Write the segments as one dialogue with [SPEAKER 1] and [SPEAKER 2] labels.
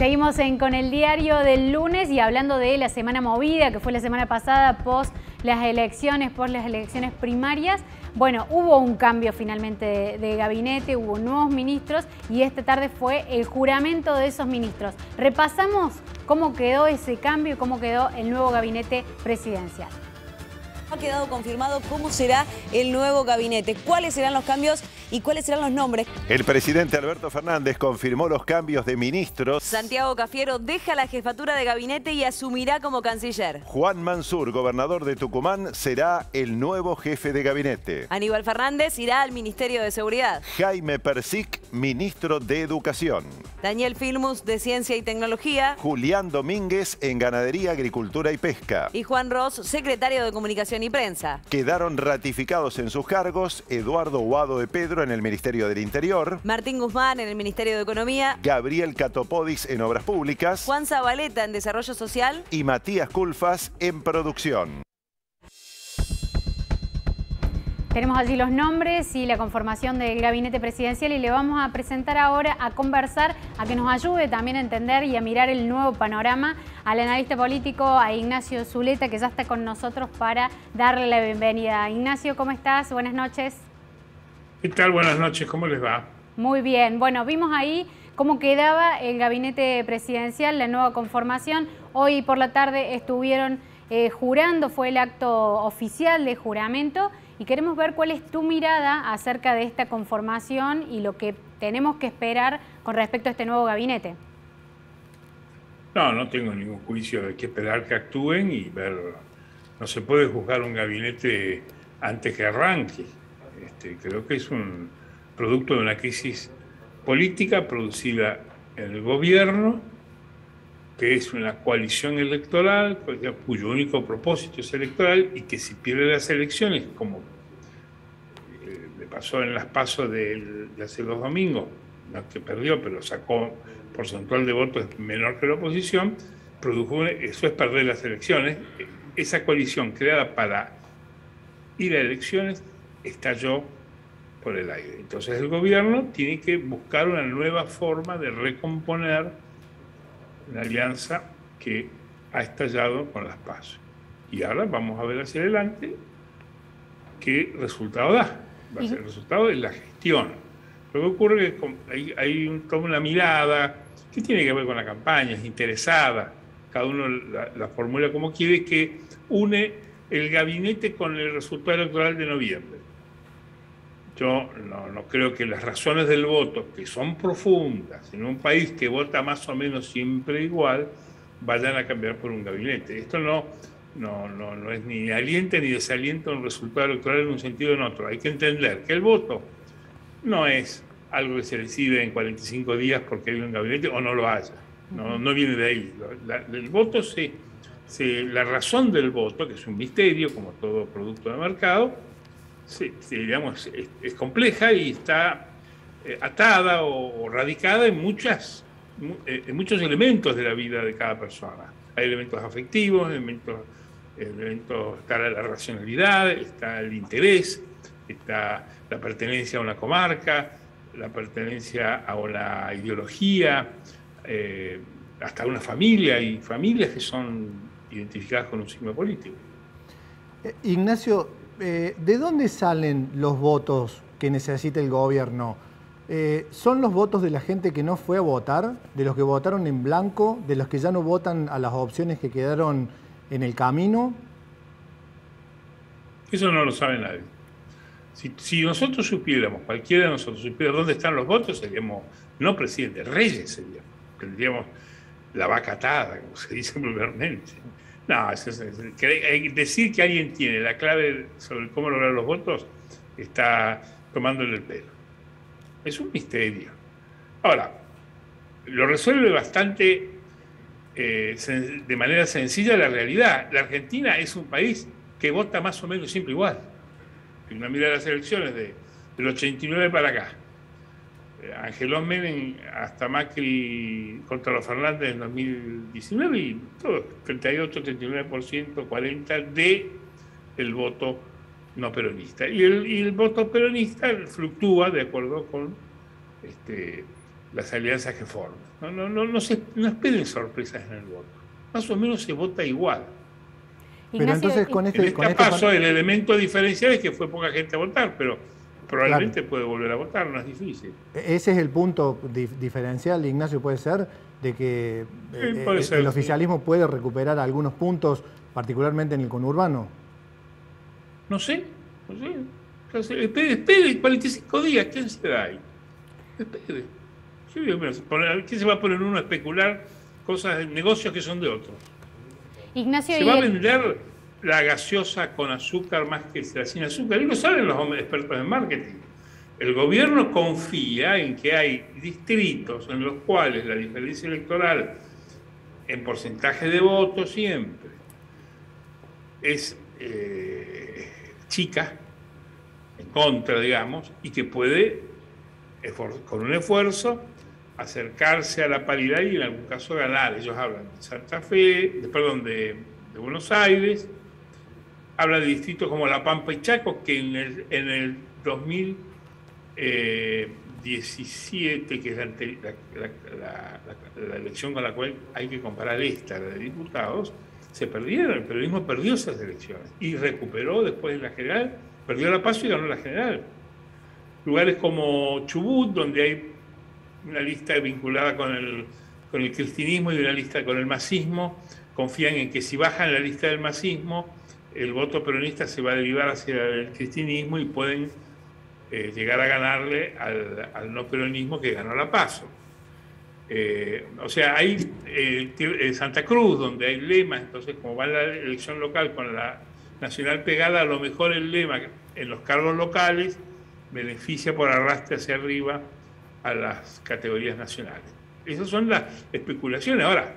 [SPEAKER 1] Seguimos con el diario del lunes y hablando de la semana movida, que fue la semana pasada, post las elecciones primarias. Bueno, hubo un cambio finalmente de gabinete, hubo nuevos ministros y esta tarde fue el juramento de esos ministros. Repasamos cómo quedó ese cambio y cómo quedó el nuevo gabinete presidencial.
[SPEAKER 2] Ha quedado confirmado cómo será el nuevo gabinete, cuáles serán los cambios y cuáles serán los nombres.
[SPEAKER 3] El presidente Alberto Fernández confirmó los cambios de ministros.
[SPEAKER 2] Santiago Cafiero deja la jefatura de gabinete y asumirá como canciller.
[SPEAKER 3] Juan Mansur, gobernador de Tucumán, será el nuevo jefe de gabinete.
[SPEAKER 2] Aníbal Fernández irá al Ministerio de Seguridad.
[SPEAKER 3] Jaime Persic, ministro de Educación.
[SPEAKER 2] Daniel Filmus, de Ciencia y Tecnología.
[SPEAKER 3] Julián Domínguez, en Ganadería, Agricultura y Pesca.
[SPEAKER 2] Y Juan Ross, secretario de Comunicación y Prensa.
[SPEAKER 3] Quedaron ratificados en sus cargos Eduardo Guado de Pedro en el Ministerio del Interior.
[SPEAKER 2] Martín Guzmán en el Ministerio de Economía.
[SPEAKER 3] Gabriel Catopodis en Obras Públicas.
[SPEAKER 2] Juan Zabaleta en Desarrollo Social.
[SPEAKER 3] Y Matías Culfas en Producción.
[SPEAKER 1] Tenemos allí los nombres y la conformación del gabinete presidencial y le vamos a presentar ahora a conversar, a que nos ayude también a entender y a mirar el nuevo panorama al analista político, a Ignacio Zuleta, que ya está con nosotros para darle la bienvenida. Ignacio, ¿cómo estás? Buenas noches.
[SPEAKER 4] ¿Qué tal? Buenas noches, ¿cómo les va?
[SPEAKER 1] Muy bien. Bueno, vimos ahí cómo quedaba el gabinete presidencial, la nueva conformación. Hoy por la tarde estuvieron jurando, fue el acto oficial de juramento. Y queremos ver cuál es tu mirada acerca de esta conformación y lo que tenemos que esperar con respecto a este nuevo gabinete.
[SPEAKER 4] No tengo ningún juicio de que esperar que actúen y ver. No se puede juzgar un gabinete antes que arranque. Creo que es un producto de una crisis política producida en el gobierno, que es una coalición electoral cuyo único propósito es electoral y que si pierde las elecciones, como le pasó en las PASO de hace 2 domingos, no es que perdió, pero sacó porcentual de votos menor que la oposición, eso es perder las elecciones. Esa coalición creada para ir a elecciones estalló por el aire. Entonces el gobierno tiene que buscar una nueva forma de recomponer una alianza que ha estallado con las PASO. Y ahora vamos a ver hacia adelante qué resultado da. Va a ser el resultado de la gestión. Lo que ocurre es que hay toda una mirada que tiene que ver con la campaña, es interesada. Cada uno la formula como quiere, que une el gabinete con el resultado electoral de noviembre. Yo no creo que las razones del voto, que son profundas, en un país que vota más o menos siempre igual, vayan a cambiar por un gabinete. Esto no es ni alienta ni desalienta un resultado electoral en un sentido o en otro. Hay que entender que el voto no es algo que se decide en 45 días porque hay un gabinete o no lo haya. No viene de ahí. El voto la razón del voto, que es un misterio, como todo producto de mercado, digamos, es compleja y está atada o radicada en muchos elementos de la vida de cada persona. Hay elementos afectivos, elementos está la racionalidad, está el interés, está la pertenencia a una comarca, la pertenencia a una ideología, hasta una familia, y familias que son identificadas con un signo político.
[SPEAKER 5] Ignacio, ¿de dónde salen los votos que necesita el gobierno? ¿Son los votos de la gente que no fue a votar, de los que votaron en blanco, de los que ya no votan a las opciones que quedaron en el camino? Eso
[SPEAKER 4] no lo sabe nadie. Si nosotros supiéramos, cualquiera de nosotros supiera dónde están los votos, seríamos, no presidentes, reyes seríamos. Tendríamos la vaca atada, como se dice vulgarmente. No, decir que alguien tiene la clave sobre cómo lograr los votos está tomándole el pelo. Es un misterio. Ahora, lo resuelve bastante de manera sencilla la realidad. La Argentina es un país que vota más o menos siempre igual. Si uno mira las elecciones del 89 para acá, Angeló Menem hasta Macri contra los Fernández en 2019 y todo, 38, 39%, 40% del voto no peronista. Y el voto peronista fluctúa de acuerdo con las alianzas que forman. No esperen sorpresas en el voto. Más o menos se vota igual.
[SPEAKER 5] Pero
[SPEAKER 1] Ignacio,
[SPEAKER 5] entonces con
[SPEAKER 4] En este paso el elemento diferencial es que fue poca gente a votar, pero probablemente puede volver a votar, no es difícil.
[SPEAKER 5] Ese es el punto diferencial, Ignacio, puede ser, de que
[SPEAKER 4] puede ser,
[SPEAKER 5] el oficialismo puede recuperar algunos puntos, particularmente en el conurbano.
[SPEAKER 4] No sé. Espere 45 días, ¿quién se da ahí? Espere. ¿Quién se va a poner uno a especular cosas, negocios que son de otros?
[SPEAKER 1] Ignacio,
[SPEAKER 4] Se va a vender la gaseosa con azúcar más que la sin azúcar. Y lo saben los expertos en marketing. El gobierno confía en que hay distritos en los cuales la diferencia electoral en porcentaje de votos siempre es chica, en contra, digamos, y que puede, con un esfuerzo, acercarse a la paridad y en algún caso ganar. Ellos hablan de Santa Fe, de Buenos Aires, hablan de distritos como La Pampa y Chaco, que en el 2017, que es la elección con la cual hay que comparar esta, la de diputados, se perdieron, el peronismo perdió esas elecciones y recuperó después en la general, perdió la PASO y ganó la general. Lugares como Chubut, donde hay una lista vinculada con el cristinismo y una lista con el masismo, confían en que si bajan la lista del masismo, el voto peronista se va a derivar hacia el cristianismo y pueden llegar a ganarle al no peronismo que ganó la PASO. O sea, hay Santa Cruz, donde hay lemas, entonces como va la elección local con la nacional pegada, a lo mejor el lema en los cargos locales beneficia por arrastre hacia arriba a las categorías nacionales. Esas son las especulaciones. Ahora,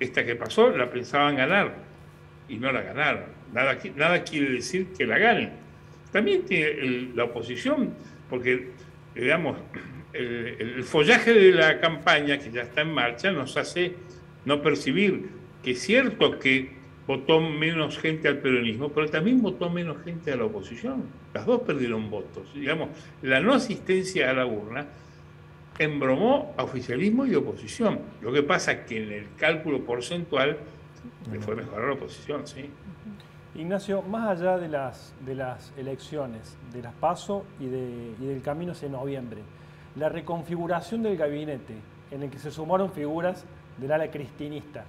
[SPEAKER 4] esta que pasó la pensaban ganar y no la ganaron. Nada quiere decir que la ganen. También tiene la oposición, porque, digamos, el follaje de la campaña que ya está en marcha nos hace no percibir que es cierto que votó menos gente al peronismo, pero también votó menos gente a la oposición. Las dos perdieron votos. Digamos, la no asistencia a la urna embromó a oficialismo y oposición. Lo que pasa es que en el cálculo porcentual le fue mejor a la oposición, ¿sí?
[SPEAKER 6] Ignacio, más allá de las elecciones, de las PASO y del camino hacia noviembre, la reconfiguración del gabinete en el que se sumaron figuras del ala cristinista,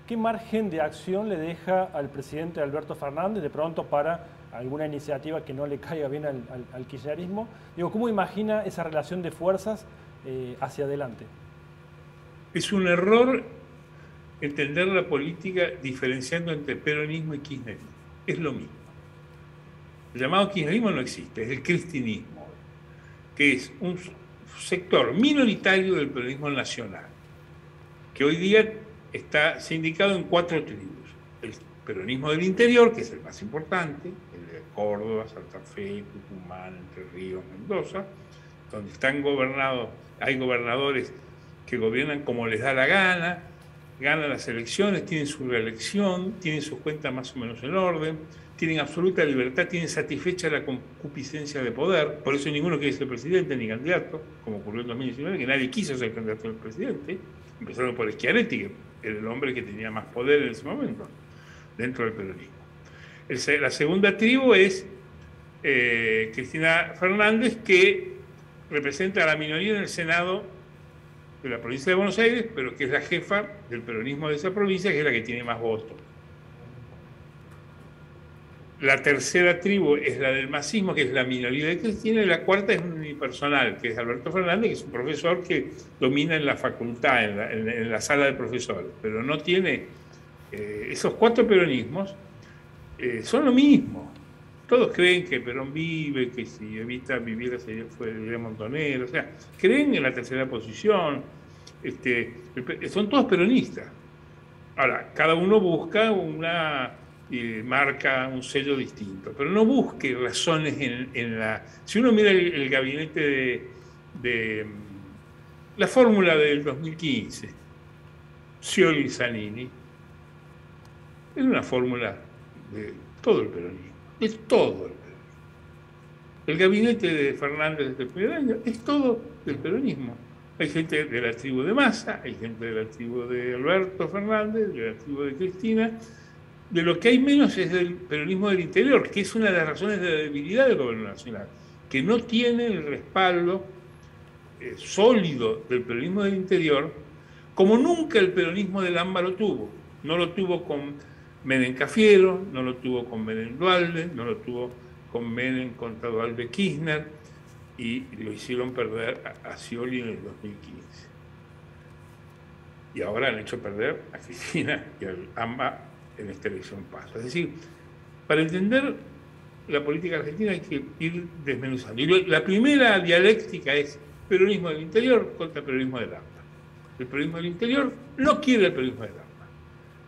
[SPEAKER 6] ¿qué margen de acción le deja al presidente Alberto Fernández de pronto para alguna iniciativa que no le caiga bien al kirchnerismo? Digo, ¿cómo imagina esa relación de fuerzas hacia adelante?
[SPEAKER 4] Es un error entender la política diferenciando entre peronismo y kirchnerismo. Es lo mismo. El llamado kirchnerismo no existe, es el cristinismo, que es un sector minoritario del peronismo nacional, que hoy día está sindicado en 4 tribus. El peronismo del interior, que es el más importante, el de Córdoba, Santa Fe, Tucumán, Entre Ríos, Mendoza, donde están gobernados, hay gobernadores que gobiernan como les da la gana, ganan las elecciones, tienen su reelección, tienen sus cuentas más o menos en orden, tienen absoluta libertad, tienen satisfecha la concupiscencia de poder, por eso ninguno quiere ser presidente ni candidato, como ocurrió en 2019, que nadie quiso ser candidato al presidente, empezaron por Schiaretti, que era el hombre que tenía más poder en ese momento, dentro del peronismo. La segunda tribu es Cristina Fernández, que representa a la minoría en el Senado de la provincia de Buenos Aires, pero que es la jefa del peronismo de esa provincia, que es la que tiene más votos. La tercera tribu es la del masismo, que es la minoría de Cristina, y la cuarta es unipersonal, que es Alberto Fernández, que es un profesor que domina en la facultad, en la sala de profesores, pero no tiene... esos 4 peronismos son lo mismo. Todos creen que Perón vive, que si Evita viviera sería Montonero, o sea, creen en la tercera posición, son todos peronistas. Ahora, cada uno busca una marca, un sello distinto, pero no busque razones en la... Si uno mira el gabinete de la fórmula del 2015, Scioli y Zanini, es una fórmula de todo el peronismo. Es todo el peronismo. El gabinete de Fernández desde el primer año es todo del peronismo. Hay gente de la tribu de Massa, hay gente de la tribu de Alberto Fernández, de la tribu de Cristina. De lo que hay menos es del peronismo del interior, que es una de las razones de la debilidad del gobierno nacional, que no tiene el respaldo sólido del peronismo del interior, como nunca el peronismo del AMBA lo tuvo. No lo tuvo con Menem Cafiero, no lo tuvo con Menem Duhalde, no lo tuvo con Menem contra Duhalde Kirchner, y lo hicieron perder a Scioli en el 2015. Y ahora han hecho perder a Cristina y al AMBA en esta elección paso. Es decir, para entender la política argentina hay que ir desmenuzando. Y la primera dialéctica es peronismo del interior contra peronismo del AMBA. El peronismo del interior no quiere el peronismo del AMBA.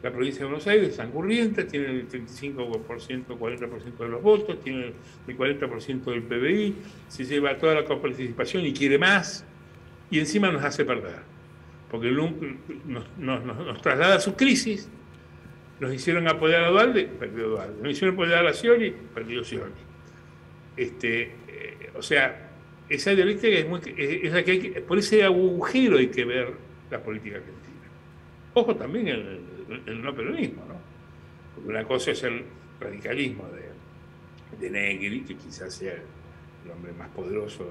[SPEAKER 4] La provincia de Buenos Aires es sangurrienta, tiene el 35%, 40% de los votos, tiene el 40% del PBI, se lleva toda la coparticipación y quiere más, y encima nos hace perder. Porque nos traslada a su crisis. Nos hicieron apoyar a Duhalde, perdió Duhalde. Nos hicieron apoyar a Scioli, perdió Scioli. O sea, esa dialéctica es la que hay que, por ese agujero hay que ver la política argentina. Ojo también el no peronismo, ¿no? Porque una cosa es el radicalismo de Negri, que quizás sea el hombre más poderoso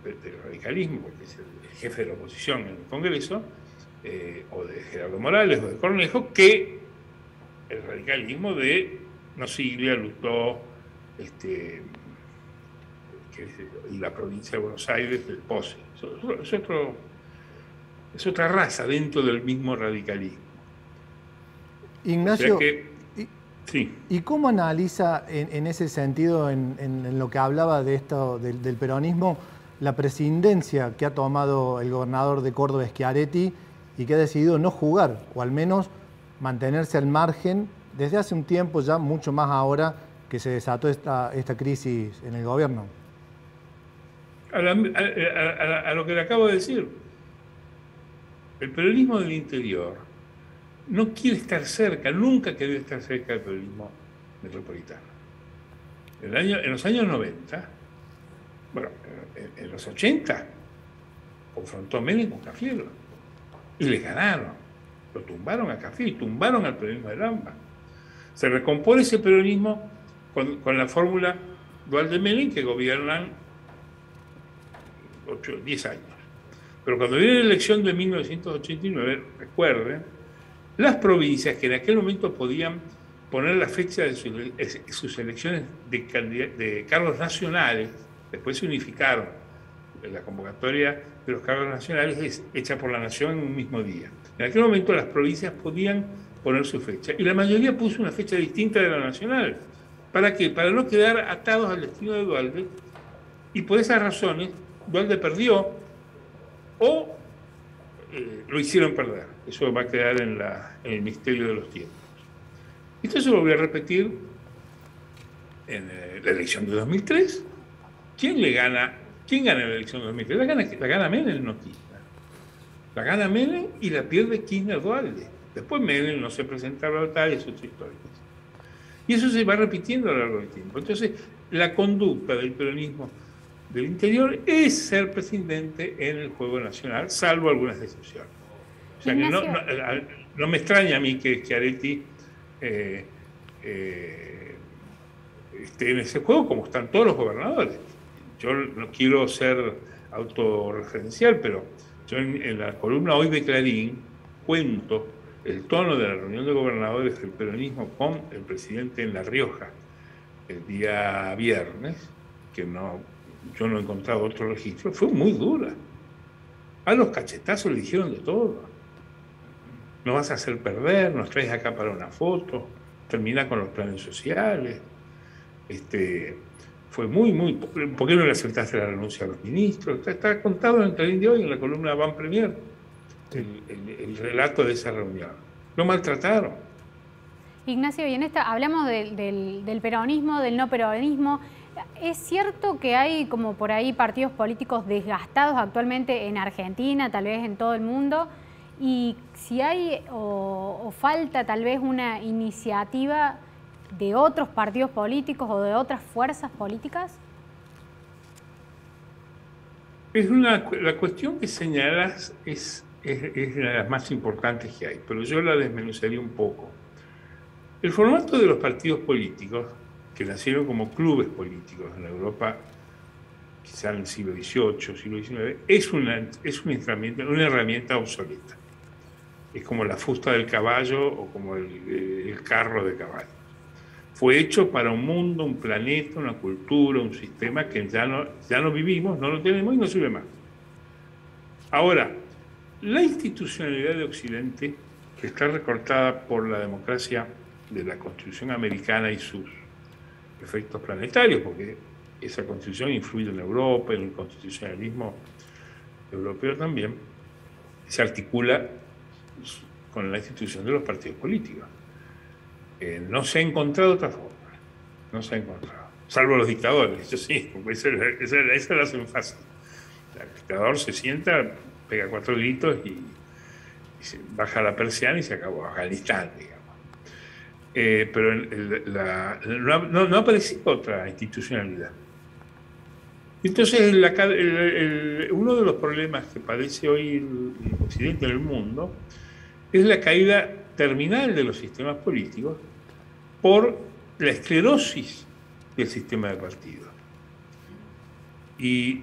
[SPEAKER 4] del radicalismo, porque es el jefe de la oposición en el Congreso, o de Gerardo Morales o de Cornejo, que el radicalismo de Nosiglia, Lutó, y la provincia de Buenos Aires, del Pose. Es otra raza dentro del mismo radicalismo.
[SPEAKER 5] Ignacio,
[SPEAKER 4] o sea que, sí.
[SPEAKER 5] ¿Y cómo analiza en ese sentido, en lo que hablaba de esto del peronismo, la presidencia que ha tomado el gobernador de Córdoba, Schiaretti, y que ha decidido no jugar, o al menos mantenerse al margen desde hace un tiempo, ya mucho más ahora que se desató esta crisis en el gobierno?
[SPEAKER 4] A lo que le acabo de decir, el peronismo del interior no quiere estar cerca, nunca quería estar cerca del peronismo metropolitano. En los años 90, bueno, en los 80, confrontó a Menem con Cafiero y le ganaron. Lo tumbaron a Cafiero y tumbaron al peronismo del AMBA. Se recompone ese peronismo con la fórmula Duhalde-Menem, que gobiernan 10 años. Pero cuando viene la elección de 1989, recuerden, las provincias que en aquel momento podían poner la fecha de sus elecciones de cargos nacionales, después se unificaron. La convocatoria de los cargos nacionales es hecha por la Nación en un mismo día. En aquel momento las provincias podían poner su fecha, y la mayoría puso una fecha distinta de la nacional. ¿Para qué? Para no quedar atados al destino de Duhalde, y por esas razones Duhalde perdió o lo hicieron perder. Eso va a quedar en el misterio de los tiempos. Esto se lo voy a repetir en la elección de 2003. ¿Quién gana la elección de 2003? La gana Menem, no Kirchner. La gana Menem y la pierde Kirchner-Duhalde. Después Menem no se presenta a la batalla, es otra historia. Y eso se va repitiendo a lo largo del tiempo. Entonces, la conducta del peronismo del interior es ser presidente en el juego nacional, salvo algunas excepciones. O sea, que no me extraña a mí que Schiaretti esté en ese juego, como están todos los gobernadores. Yo no quiero ser autorreferencial, pero yo en la columna hoy de Clarín cuento el tono de la reunión de gobernadores del peronismo con el presidente en La Rioja el día viernes, que yo no he encontrado otro registro, fue muy dura. A los cachetazos le dijeron de todo. Nos vas a hacer perder, nos traes acá para una foto, termina con los planes sociales. Fue muy, ¿por qué no le aceptaste la renuncia a los ministros? Está contado en el Clarín de hoy, en la columna Van Premier, el relato de esa reunión. Lo maltrataron.
[SPEAKER 1] Ignacio, y en esta hablamos del peronismo, del no peronismo. ¿Es cierto que hay como por ahí partidos políticos desgastados actualmente en Argentina, tal vez en todo el mundo? Y si hay o falta tal vez una iniciativa de otros partidos políticos o de otras fuerzas políticas.
[SPEAKER 4] La cuestión que señalas es de las más importantes que hay, pero yo la desmenuzaría un poco. El formato de los partidos políticos, que nacieron como clubes políticos en Europa, quizá en el siglo XVIII, siglo XIX, es una herramienta obsoleta. Es como la fusta del caballo o como el carro de caballo. Fue hecho para un mundo, un planeta, una cultura, un sistema que ya no vivimos, no lo tenemos y no sirve más. Ahora, la institucionalidad de Occidente, que está recortada por la democracia de la Constitución americana y sus efectos planetarios, porque esa Constitución influye en Europa, en el constitucionalismo europeo también, se articula con la institución de los partidos políticos. No se ha encontrado otra forma, no se ha encontrado, salvo los dictadores, eso sí, porque esa la hacen fácil. El dictador se sienta, pega 4 gritos y se baja la persiana y se acabó Afganistán, digamos. Pero no ha aparecido otra institucionalidad. Entonces, uno de los problemas que padece hoy el Occidente en el mundo es la caída terminal de los sistemas políticos por la esclerosis del sistema de partidos. Y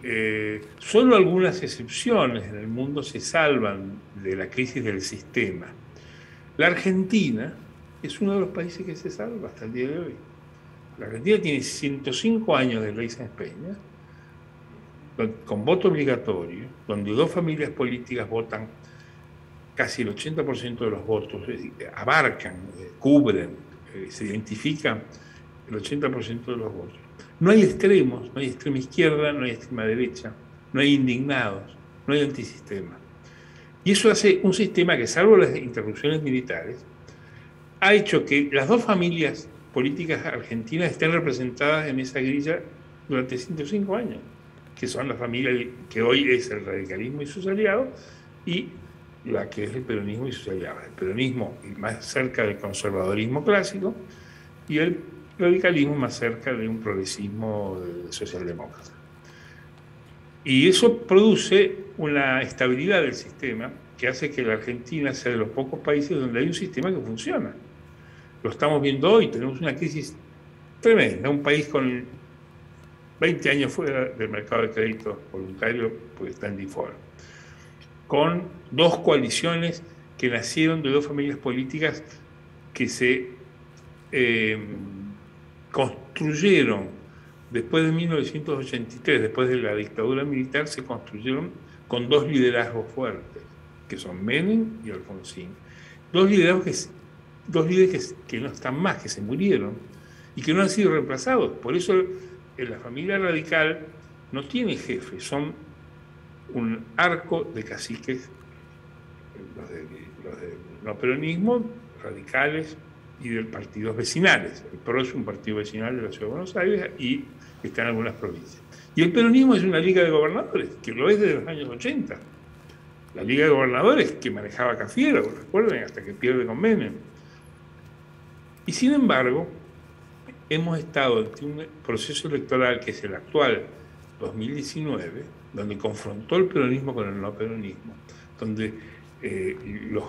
[SPEAKER 4] solo algunas excepciones en el mundo se salvan de la crisis del sistema. La Argentina es uno de los países que se salva hasta el día de hoy. La Argentina tiene 105 años de ley Sáenz Peña, con voto obligatorio, donde 2 familias políticas votan casi el 80% de los votos, abarcan, cubren, se identifican el 80% de los votos. No hay extremos, no hay extrema izquierda, no hay extrema derecha, no hay indignados, no hay antisistema. Y eso hace un sistema que, salvo las interrupciones militares, ha hecho que las 2 familias políticas argentinas estén representadas en esa grilla durante 105 años, que son la familia que hoy es el radicalismo y sus aliados, y la que es el peronismo y sus aliados. El peronismo más cerca del conservadorismo clásico y el radicalismo más cerca de un progresismo socialdemócrata. Y eso produce una estabilidad del sistema que hace que la Argentina sea de los pocos países donde hay un sistema que funciona. Lo estamos viendo hoy, tenemos una crisis tremenda, un país con 20 años fuera del mercado de crédito voluntario porque está en default, con 2 coaliciones que nacieron de 2 familias políticas que se construyeron después de 1983, después de la dictadura militar, se construyeron con 2 liderazgos fuertes, que son Menem y Alfonsín. 2 liderazgos que no están más, que se murieron y que no han sido reemplazados. Por eso la familia radical no tiene jefe, son un arco de caciques, los del no peronismo, radicales y de partidos vecinales. El PRO es un partido vecinal de la Ciudad de Buenos Aires y está en algunas provincias. Y el peronismo es una liga de gobernadores, que lo es desde los años 80. La liga de gobernadores que manejaba Cafiero, recuerden, hasta que pierde con Menem. Y sin embargo, hemos estado ante un proceso electoral que es el actual 2019, donde confrontó el peronismo con el no peronismo, donde los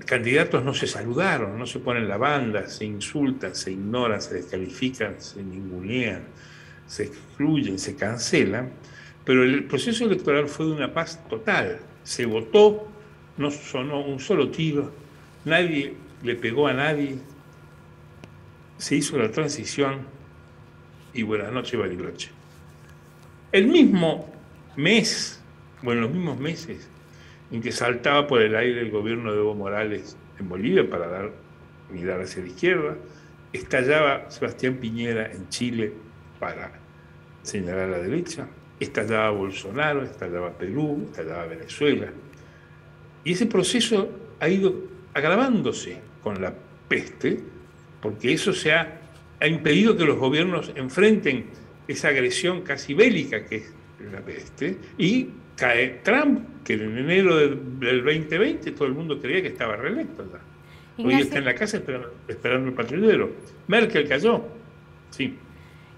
[SPEAKER 4] candidatos no se saludaron, no se ponen la banda, se insultan, se ignoran, se descalifican, se ningunean, se excluyen, se cancelan, pero el proceso electoral fue de una paz total. Se votó, no sonó un solo tiro, nadie le pegó a nadie, se hizo la transición y buenas noches, Bariloche. El mismo mes, bueno, los mismos meses en que saltaba por el aire el gobierno de Evo Morales en Bolivia para mirar hacia la izquierda, estallaba Sebastián Piñera en Chile para señalar a la derecha, estallaba Bolsonaro, estallaba Perú, estallaba Venezuela. Y ese proceso ha ido agravándose con la peste, porque eso ha impedido que los gobiernos enfrenten esa agresión casi bélica que es la peste, y cae Trump, que en enero del 2020 todo el mundo creía que estaba reelecto ya. Hoy está en la casa esperando el patrullero. Merkel cayó. Sí.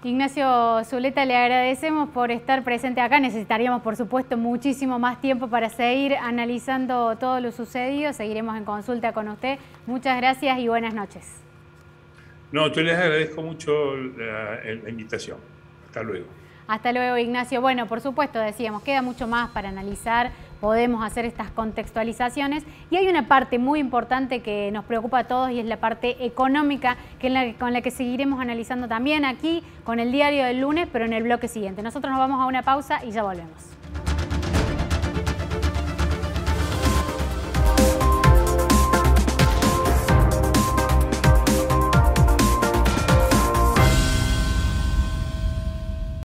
[SPEAKER 1] Ignacio Zuleta, le agradecemos por estar presente acá. Necesitaríamos, por supuesto, muchísimo más tiempo para seguir analizando todo lo sucedido. Seguiremos en consulta con usted. Muchas gracias y buenas noches.
[SPEAKER 4] No, yo les agradezco mucho la invitación. Hasta luego.
[SPEAKER 1] Hasta luego, Ignacio. Bueno, por supuesto, decíamos, queda mucho más para analizar, podemos hacer estas contextualizaciones y hay una parte muy importante que nos preocupa a todos y es la parte económica, con la que seguiremos analizando también aquí con el diario del lunes, pero en el bloque siguiente. Nosotros nos vamos a una pausa y ya volvemos.